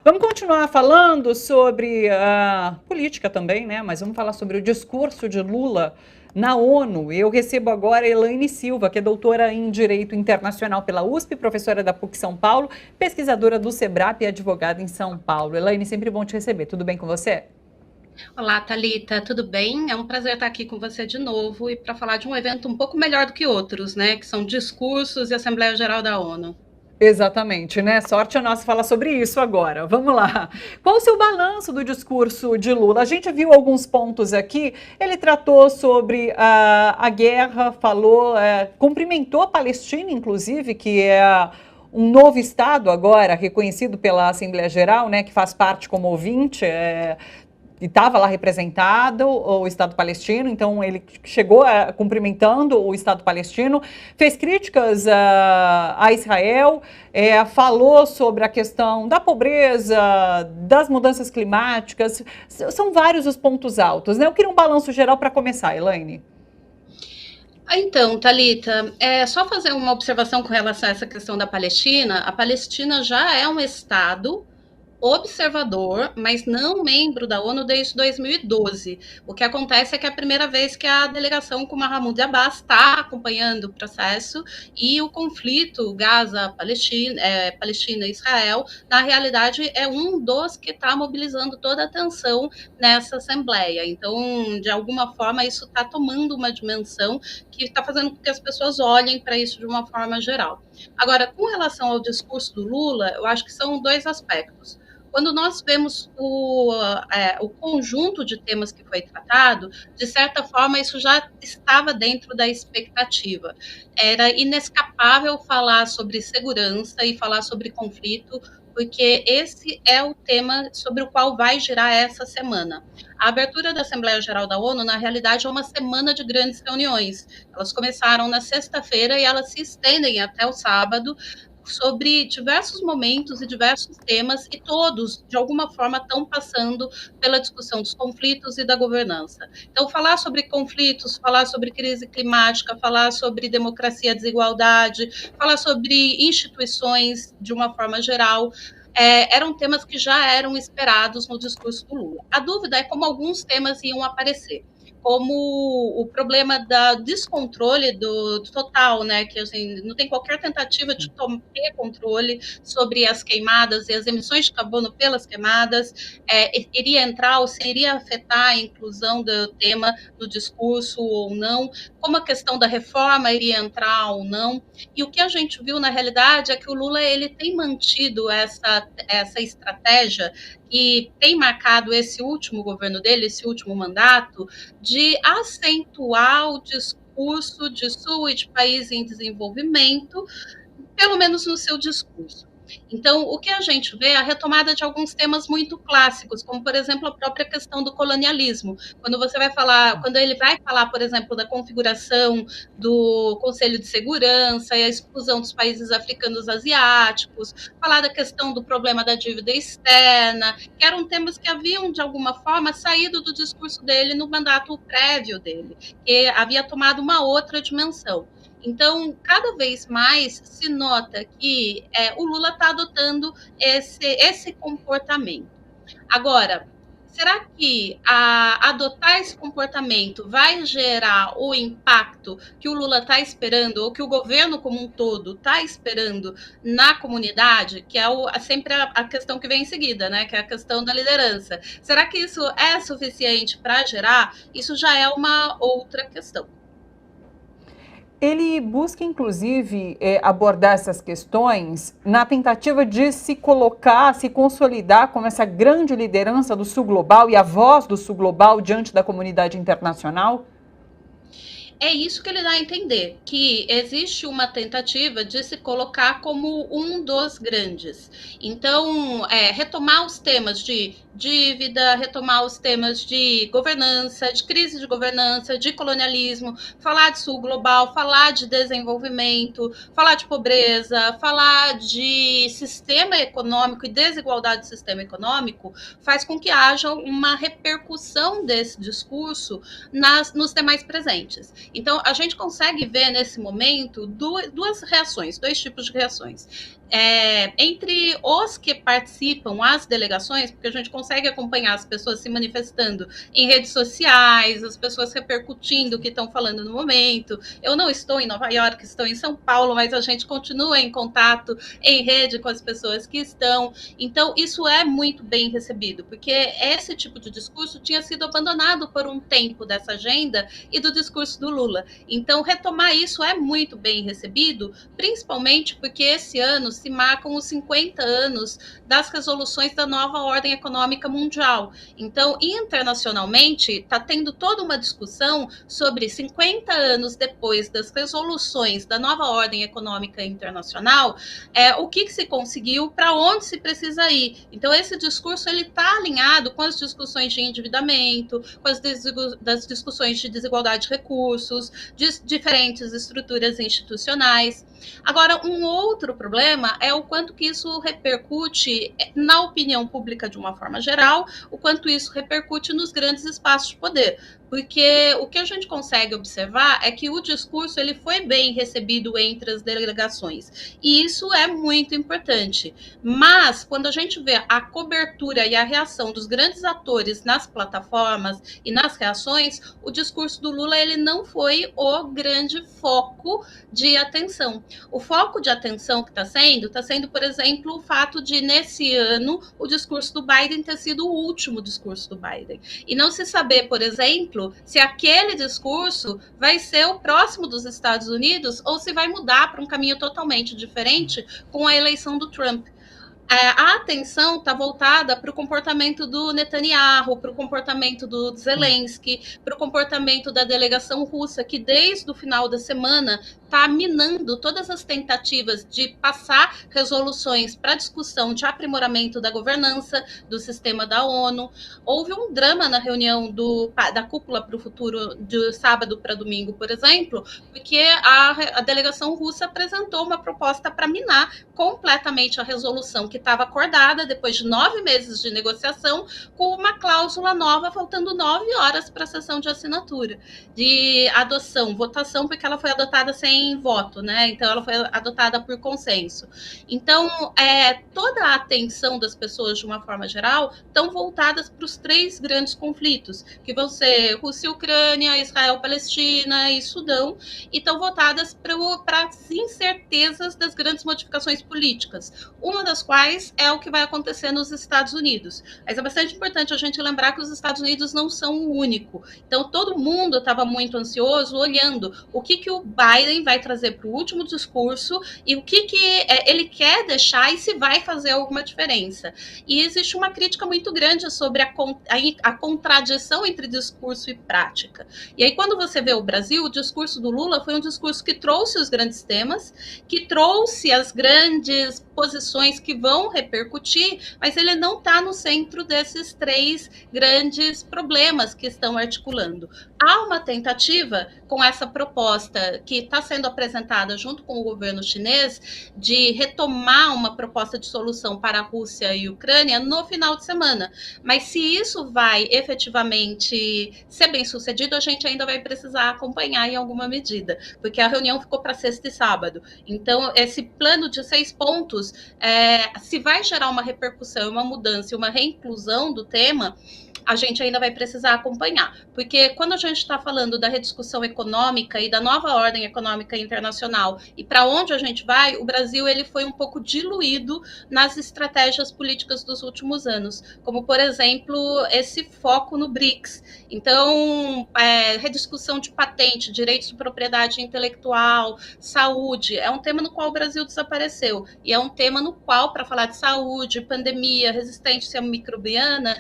Vamos continuar falando sobre a política também, né? Mas vamos falar sobre o discurso de Lula na ONU. Eu recebo agora a Elaine Silva, que é doutora em Direito Internacional pela USP, professora da PUC São Paulo, pesquisadora do SEBRAP e advogada em São Paulo. Elaine, sempre bom te receber. Tudo bem com você? Olá, Thalita, tudo bem? É um prazer estar aqui com você de novo e para falar de um evento um pouco melhor do que outros, né? Que são discursos e Assembleia Geral da ONU. Exatamente, né? Sorte a nossa falar sobre isso agora. Vamos lá. Qual o seu balanço do discurso de Lula? A gente viu alguns pontos aqui. Ele tratou sobre a guerra, falou, cumprimentou a Palestina, inclusive, que é um novo Estado agora, reconhecido pela Assembleia Geral, né, que faz parte como ouvinte, e estava lá representado o Estado palestino, então ele chegou cumprimentando o Estado palestino, fez críticas a Israel, falou sobre a questão da pobreza, das mudanças climáticas, são vários os pontos altos, né? Eu queria um balanço geral para começar, Elaine. Então, Thalita, é só fazer uma observação com relação a essa questão da Palestina. A Palestina já é um Estado observador, mas não membro da ONU desde 2012. O que acontece é que é a primeira vez que a delegação com Mahmoud Abbas está acompanhando o processo e o conflito Palestina e Israel, na realidade, é um dos que está mobilizando toda a atenção nessa Assembleia. Então, de alguma forma, isso está tomando uma dimensão que está fazendo com que as pessoas olhem para isso de uma forma geral. Agora, com relação ao discurso do Lula, eu acho que são dois aspectos. Quando nós vemos o conjunto de temas que foi tratado, de certa forma, isso já estava dentro da expectativa. Era inescapável falar sobre segurança e falar sobre conflito, porque esse é o tema sobre o qual vai girar essa semana. A abertura da Assembleia Geral da ONU, na realidade, é uma semana de grandes reuniões. Elas começaram na sexta-feira e elas se estendem até o sábado, sobre diversos momentos e diversos temas, e todos, de alguma forma, estão passando pela discussão dos conflitos e da governança. Então, falar sobre conflitos, falar sobre crise climática, falar sobre democracia e desigualdade, falar sobre instituições de uma forma geral, eram temas que já eram esperados no discurso do Lula. A dúvida é como alguns temas iam aparecer, como o problema da descontrole do total, né, que assim, não tem qualquer tentativa de ter controle sobre as queimadas e as emissões de carbono pelas queimadas, iria entrar ou se iria afetar a inclusão do tema no discurso ou não, como a questão da reforma iria entrar ou não, e o que a gente viu na realidade é que o Lula ele tem mantido essa estratégia que tem marcado esse último governo dele, esse último mandato, de acentuar o discurso de sul e de país em desenvolvimento, pelo menos no seu discurso. Então, o que a gente vê é a retomada de alguns temas muito clássicos, como, por exemplo, a própria questão do colonialismo. Quando ele vai falar, por exemplo, da configuração do Conselho de Segurança e a exclusão dos países africanos asiáticos, falar da questão do problema da dívida externa, que eram temas que haviam, de alguma forma, saído do discurso dele no mandato prévio dele, que havia tomado uma outra dimensão. Então, cada vez mais se nota que o Lula está adotando esse comportamento. Agora, será que adotar esse comportamento vai gerar o impacto que o Lula está esperando, ou que o governo como um todo está esperando na comunidade, que é sempre a questão que vem em seguida, né? Que é a questão da liderança. Será que isso é suficiente para gerar? Isso já é uma outra questão. Ele busca, inclusive, abordar essas questões na tentativa de se colocar, se consolidar como essa grande liderança do Sul Global e a voz do Sul Global diante da comunidade internacional? É isso que ele dá a entender, que existe uma tentativa de se colocar como um dos grandes. Então, retomar os temas de dívida, retomar os temas de governança, de crise de governança, de colonialismo, falar de sul global, falar de desenvolvimento, falar de pobreza, falar de sistema econômico e desigualdade do sistema econômico, faz com que haja uma repercussão desse discurso nos demais presentes. Então, a gente consegue ver nesse momento duas reações, dois tipos de reações. entre os que participam, as delegações, porque a gente consegue acompanhar as pessoas se manifestando em redes sociais, as pessoas repercutindo o que estão falando no momento. Eu não estou em Nova York, estou em São Paulo, mas a gente continua em contato em rede com as pessoas que estão. Então, isso é muito bem recebido, porque esse tipo de discurso tinha sido abandonado por um tempo dessa agenda e do discurso do Lula. Então, retomar isso é muito bem recebido, principalmente porque esse ano se marcam os 50 anos das resoluções da nova ordem econômica mundial. Então, internacionalmente, está tendo toda uma discussão sobre 50 anos depois das resoluções da nova ordem econômica internacional, o que se conseguiu, para onde se precisa ir. Então, esse discurso ele está alinhado com as discussões de endividamento, com das discussões de desigualdade de recursos, de diferentes estruturas institucionais. Agora, um outro problema é o quanto que isso repercute na opinião pública de uma forma geral, o quanto isso repercute nos grandes espaços de poder. Porque o que a gente consegue observar é que o discurso ele foi bem recebido entre as delegações. E isso é muito importante. Mas, quando a gente vê a cobertura e a reação dos grandes atores nas plataformas e nas reações, o discurso do Lula ele não foi o grande foco de atenção. O foco de atenção que está sendo, por exemplo, o fato de, nesse ano, o discurso do Biden ter sido o último discurso do Biden. E não se saber, por exemplo, se aquele discurso vai ser o próximo dos Estados Unidos ou se vai mudar para um caminho totalmente diferente com a eleição do Trump. A atenção está voltada para o comportamento do Netanyahu, para o comportamento do Zelensky, para o comportamento da delegação russa, que desde o final da semana está minando todas as tentativas de passar resoluções para discussão de aprimoramento da governança do sistema da ONU. Houve um drama na reunião da Cúpula para o Futuro de sábado para domingo, por exemplo, porque a delegação russa apresentou uma proposta para minar completamente a resolução que estava acordada depois de 9 meses de negociação, com uma cláusula nova, faltando 9 horas para a sessão de assinatura, de adoção, votação, porque ela foi adotada sem voto, né? Então ela foi adotada por consenso. Então, toda a atenção das pessoas, de uma forma geral, estão voltadas para os 3 grandes conflitos, que vão ser Rússia e Ucrânia, Israel, Palestina e Sudão, e estão voltadas para as incertezas das grandes modificações políticas, uma das quais é o que vai acontecer nos Estados Unidos. Mas é bastante importante a gente lembrar que os Estados Unidos não são o único. Então, todo mundo estava muito ansioso, olhando o que o Biden vai trazer para o último discurso e o que ele quer deixar e se vai fazer alguma diferença. E existe uma crítica muito grande sobre a contradição entre discurso e prática. E aí, quando você vê o Brasil, o discurso do Lula foi um discurso que trouxe os grandes temas, que trouxe as grandes posições que vão repercutir, mas ele não está no centro desses 3 grandes problemas que estão articulando. Há uma tentativa com essa proposta que está sendo apresentada junto com o governo chinês de retomar uma proposta de solução para a Rússia e a Ucrânia no final de semana. Mas se isso vai efetivamente ser bem sucedido, a gente ainda vai precisar acompanhar em alguma medida, porque a reunião ficou para sexta e sábado. Então, esse plano de 6 pontos, se vai gerar uma repercussão, uma mudança e uma reinclusão do tema, a gente ainda vai precisar acompanhar, porque quando a gente está falando da rediscussão econômica e da nova ordem econômica internacional e para onde a gente vai, o Brasil ele foi um pouco diluído nas estratégias políticas dos últimos anos, como por exemplo esse foco no BRICS. Então, rediscussão de patente, direitos de propriedade intelectual, saúde, é um tema no qual o Brasil desapareceu, e é um tema no qual, para falar de saúde, pandemia, resistência microbiana,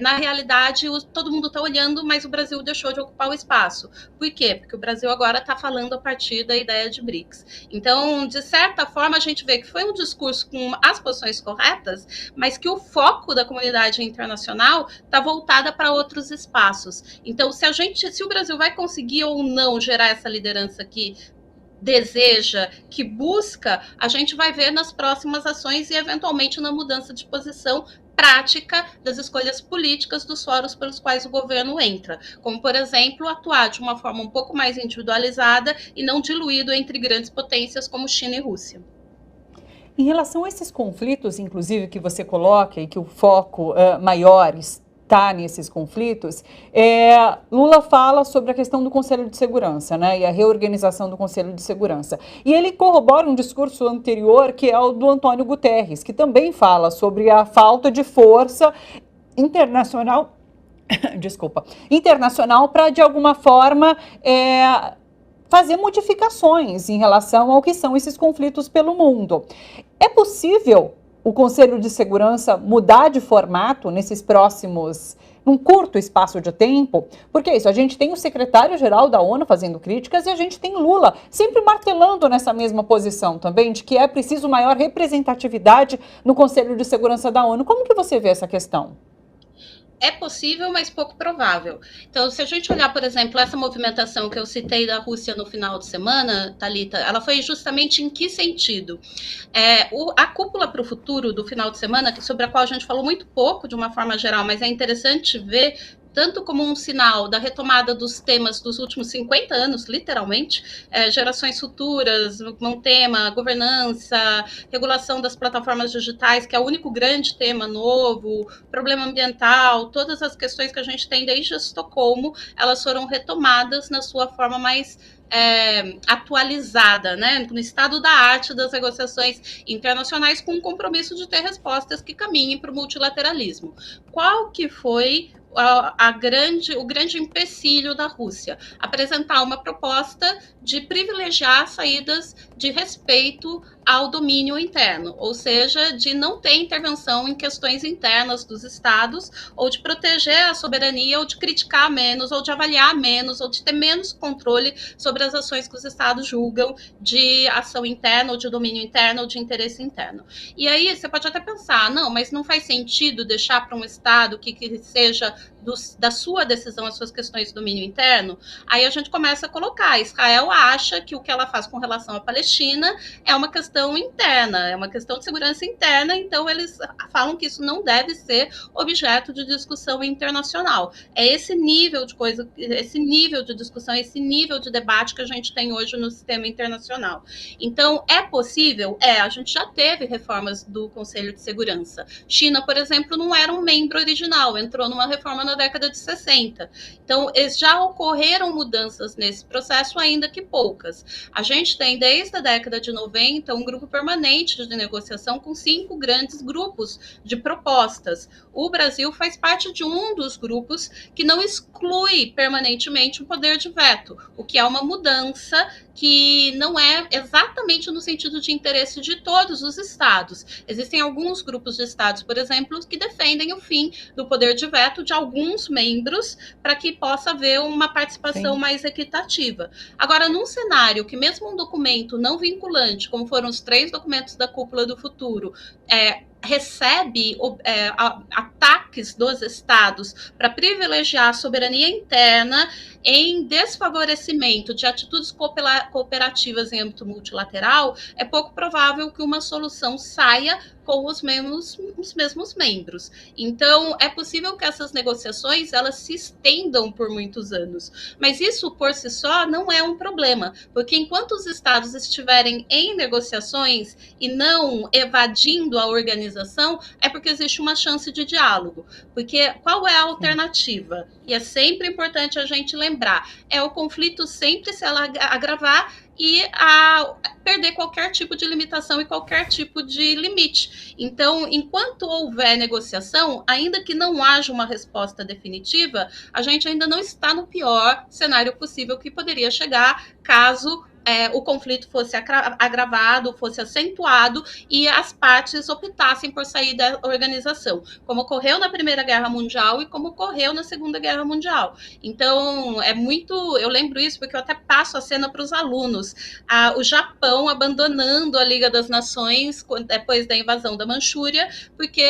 na realidade, todo mundo está olhando, mas o Brasil deixou de ocupar o espaço. Por quê? Porque o Brasil agora está falando a partir da ideia de BRICS. Então, de certa forma, a gente vê que foi um discurso com as posições corretas, mas que o foco da comunidade internacional está voltada para outros espaços. Então, se o Brasil vai conseguir ou não gerar essa liderança que deseja, que busca, a gente vai ver nas próximas ações e, eventualmente, na mudança de posição prática das escolhas políticas dos fóruns pelos quais o governo entra, como, por exemplo, atuar de uma forma um pouco mais individualizada e não diluído entre grandes potências como China e Rússia. Em relação a esses conflitos, inclusive, que você coloca e que o foco maior está nesses conflitos, Lula fala sobre a questão do Conselho de Segurança, né, e a reorganização do Conselho de Segurança. E ele corrobora um discurso anterior, que é o do Antônio Guterres, que também fala sobre a falta de força internacional, desculpa, internacional para, de alguma forma, fazer modificações em relação ao que são esses conflitos pelo mundo. É possível o Conselho de Segurança mudar de formato num curto espaço de tempo? Porque é isso, a gente tem o secretário-geral da ONU fazendo críticas e a gente tem Lula sempre martelando nessa mesma posição também, de que é preciso maior representatividade no Conselho de Segurança da ONU. Como que você vê essa questão? É possível, mas pouco provável. Então, se a gente olhar, por exemplo, essa movimentação que eu citei da Rússia no final de semana, Thalita, ela foi justamente em que sentido? A cúpula para o futuro do final de semana, sobre a qual a gente falou muito pouco de uma forma geral, mas é interessante ver tanto como um sinal da retomada dos temas dos últimos 50 anos, literalmente, gerações futuras, um tema, governança, regulação das plataformas digitais, que é o único grande tema novo, problema ambiental, todas as questões que a gente tem desde Estocolmo, elas foram retomadas na sua forma mais atualizada, né, no estado da arte das negociações internacionais, com o compromisso de ter respostas que caminhem para o multilateralismo. Qual que foi o grande empecilho da Rússia? Apresentar uma proposta de privilegiar saídas de respeito ao domínio interno, ou seja, de não ter intervenção em questões internas dos estados, ou de proteger a soberania, ou de criticar menos, ou de avaliar menos, ou de ter menos controle sobre as ações que os estados julgam de ação interna, ou de domínio interno, ou de interesse interno. E aí você pode até pensar, não, mas não faz sentido deixar para um estado que seja da sua decisão as suas questões de domínio interno? Aí a gente começa a colocar, Israel acha que o que ela faz com relação à Palestina é uma questão interna, é uma questão de segurança interna, então eles falam que isso não deve ser objeto de discussão internacional. É esse nível de coisa, esse nível de discussão, esse nível de debate que a gente tem hoje no sistema internacional. Então, é possível? A gente já teve reformas do Conselho de Segurança. China, por exemplo, não era um membro original, entrou numa reforma na década de 60. Então, já ocorreram mudanças nesse processo, ainda que poucas. A gente tem, desde a década de 90, um grupo permanente de negociação com 5 grandes grupos de propostas. O Brasil faz parte de um dos grupos que não exclui permanentemente o poder de veto, o que é uma mudança que não é exatamente no sentido de interesse de todos os estados. Existem alguns grupos de estados, por exemplo, que defendem o fim do poder de veto de alguns membros para que possa haver uma participação mais equitativa. Agora, num cenário que mesmo um documento não vinculante, como foram os 3 documentos da Cúpula do Futuro, recebe ataques dos estados para privilegiar a soberania interna em desfavorecimento de atitudes cooperativas em âmbito multilateral, é pouco provável que uma solução saia com os mesmos membros. Então, é possível que essas negociações elas se estendam por muitos anos. Mas isso, por si só, não é um problema, porque enquanto os estados estiverem em negociações e não evadindo a organização, é porque existe uma chance de diálogo. Porque qual é a alternativa? E é sempre importante a gente lembrar, o conflito sempre se agravar e a perder qualquer tipo de limitação e qualquer tipo de limite. Então, enquanto houver negociação, ainda que não haja uma resposta definitiva, a gente ainda não está no pior cenário possível que poderia chegar caso o conflito fosse agravado, fosse acentuado e as partes optassem por sair da organização, como ocorreu na Primeira Guerra Mundial e como ocorreu na Segunda Guerra Mundial. Então, eu lembro isso porque eu até passo a cena para os alunos. O Japão abandonando a Liga das Nações depois da invasão da Manchúria, porque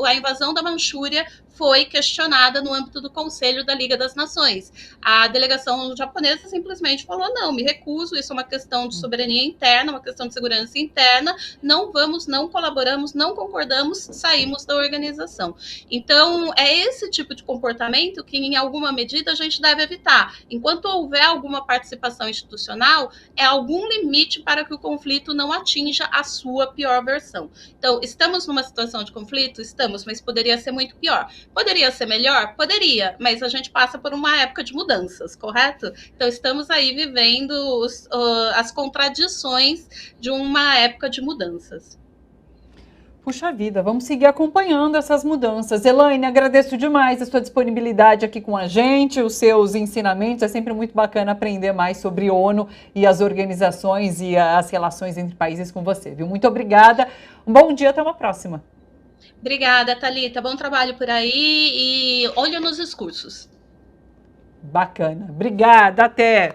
a invasão da Manchúria foi questionada no âmbito do Conselho da Liga das Nações. A delegação japonesa simplesmente falou: não, me recuso, isso é uma questão de soberania interna, uma questão de segurança interna, não vamos, não colaboramos, não concordamos, saímos da organização. Então, é esse tipo de comportamento que, em alguma medida, a gente deve evitar. Enquanto houver alguma participação institucional, é algum limite para que o conflito não atinja a sua pior versão. Então, estamos numa situação de conflito? Estamos, mas poderia ser muito pior. Poderia ser melhor? Poderia, mas a gente passa por uma época de mudanças, correto? Então, estamos aí vivendo as contradições de uma época de mudanças. Puxa vida, vamos seguir acompanhando essas mudanças. Elaine, agradeço demais a sua disponibilidade aqui com a gente, os seus ensinamentos. É sempre muito bacana aprender mais sobre ONU e as organizações e as relações entre países com você, viu? Muito obrigada. Um bom dia, até uma próxima. Obrigada, Thalita. Bom trabalho por aí e olho nos discursos. Bacana. Obrigada, até.